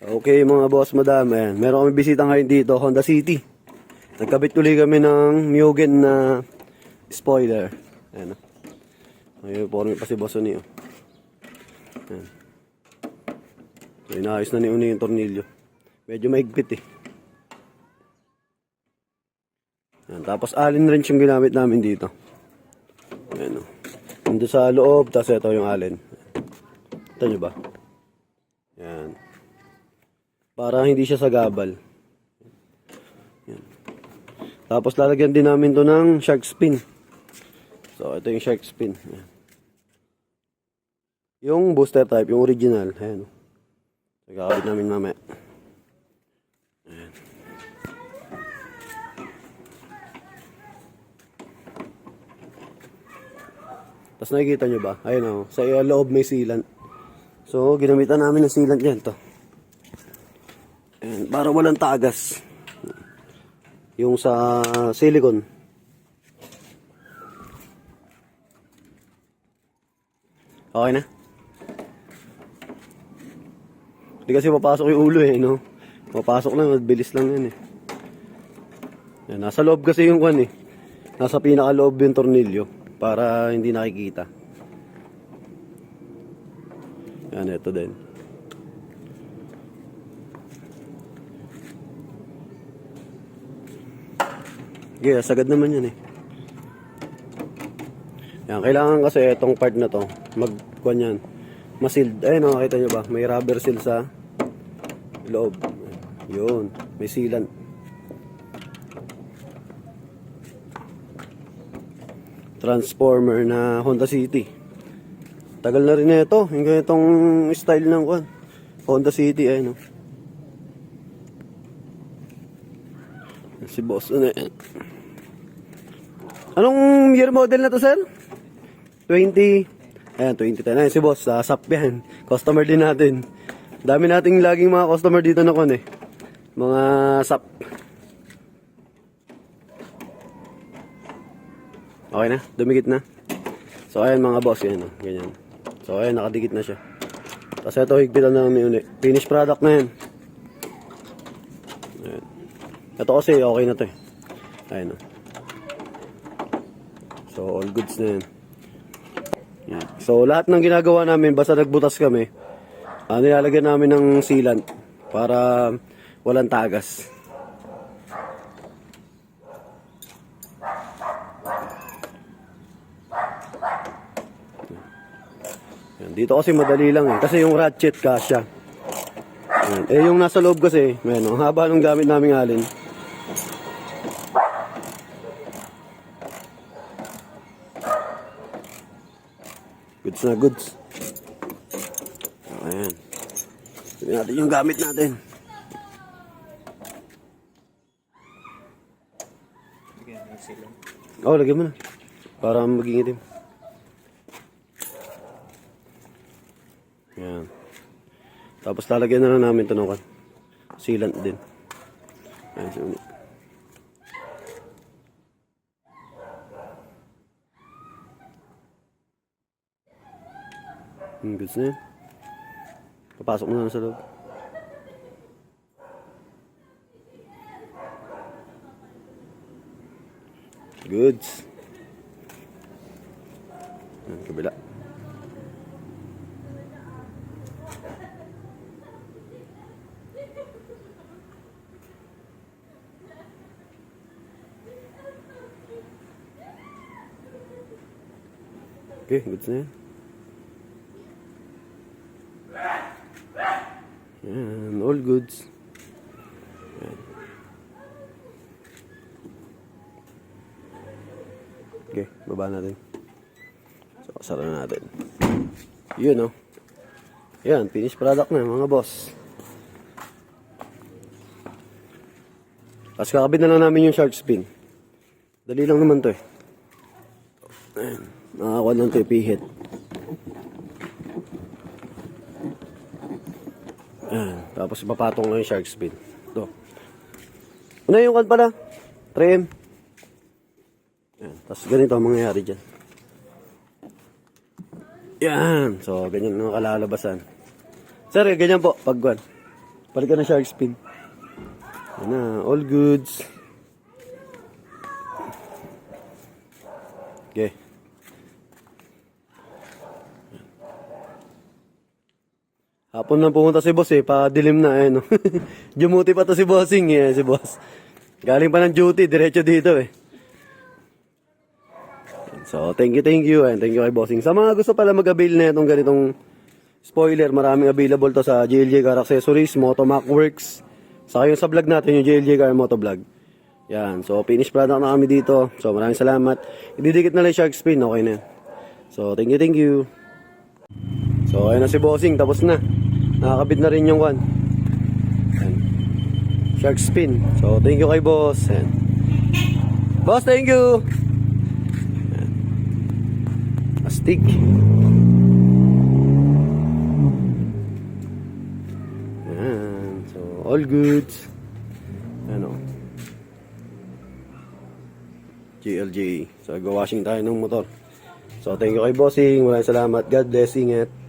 Okay mga boss, madam, ayan. Meron kami bisita ngayon dito, Honda City. Nagkabit tuloy kami ng Mugen na spoiler. Ayan. Ngayon, pormi pa si Boss Oni. Ayan. So, inaayos na ni Uni yung tornilyo. Medyo maigpit eh. Ayan. Tapos allen wrench yung ginamit namin dito. Ayan. Nandun sa loob, tapos ito yung allen. Ito nyo ba? Ayan. Para hindi siya sagabal. Yan. Tapos lalagyan din namin to ng shark spin. So ito yung shark spin. Yan. Yung booster type, yung original. Ayan. Nagkakabit namin mamaya. Ayan. Tapos nakikita nyo ba? Ayun o. Sa loob may sealant. So ginamitan namin ng sealant yan to. Ayan, para walang tagas. Yung sa silicone. Okay na? Hindi kasi papasok yung ulo eh, no? Papasok lang, bilis lang yan eh. Ayan, nasa loob kasi yung kwan eh. Nasa pinakaloob yung tornilyo. Para hindi nakikita. Ayan, ito din. Yeah, sagad naman yan eh. Yan, kailangan kasi itong part na to, magkuhan yan. Masild. Ayun, nakita nyo ba? May rubber seal sa loob. Yun, may sealant. Transformer na Honda City. Tagal na rin na ito. Yung ganitong style ng kuhan. Honda City, ayun. Si Boss, ano yan? Anong year model na to, sir? 20. Ayan, 2010. Ayan, si Boss, SAP yan. Customer din natin. Dami nating laging mga customer dito na kon eh. Mga SAP. Okay na? Dumikit na? So, ayan mga boss, yan. Ganyan. So, ayan, nakadikit na siya. Tapos ito, higpitan na namin uli. Finished product na yan. Ayan. Ito kasi, okay na to eh. Ayan o. So, all goods na yan. Yan. So, lahat ng ginagawa namin, basta nagbutas kami, nilalagyan namin ng sealant para walang tagas. Yan. Dito kasi madali lang eh. Kasi yung ratchet kasya. Yan. Eh, yung nasa loob kasi, ang haba ng gamit naming alin. Goods na goods. Ayan. Tignan natin yung gamit natin. Oh, lagyan mo na. Para maging itim. Ayan. Tapos lalagyan na lang namin ito ng sealant din. Ayan, so, goods na yan. Papasok mo na sa loob. Goods. Ayan, kabila. Okay, goods na yan. Yan, all goods. Yan. Okay, baba natin. So, kasara na natin. Yun, no? Yan, finished product na, mga boss. Tapos kakabit na lang namin yung shark spin. Dali lang naman to eh. Ayan, nakakuha lang to ipihit. Ayan, tapos ipapatong lang yung shark spin. Ito. Ano yung kan pala? Trim. Ayan, tapos ganito ang mangyayari dyan. Yan. So, ganyan ang kalalabasan. Sir, ganyan po. Pagwan. Balik ka na shark spin. Yan na, all goods. Okay. Hapon na pumunta si boss eh, pa-dilim na eh, no? Jumuti pa to si bossing eh, si boss. Galing pa ng duty, diretso dito eh. So, thank you, and thank you kay bossing. Sa mga gusto pala mag-avail na itong ganitong spoiler, maraming available to sa JLJ Car Accessories, Motomac Works. Saka yung sa vlog natin, yung JLJ Car Motovlog. Yan, so finished product na kami dito. So, maraming salamat. Ididikit na lang yung shark spin, okay na. So, thank you. So, ayun na si bossing, tapos na. Nakakabit na rin yung one. Yan. Shark spin. So, thank you kay boss. Yan. Boss, thank you! Yan. Astig. Yan. So, all goods. Ano. GLJ. So, go-washing tayo ng motor. So, thank you kay bossing. Maraming salamat. God bless. Ingat.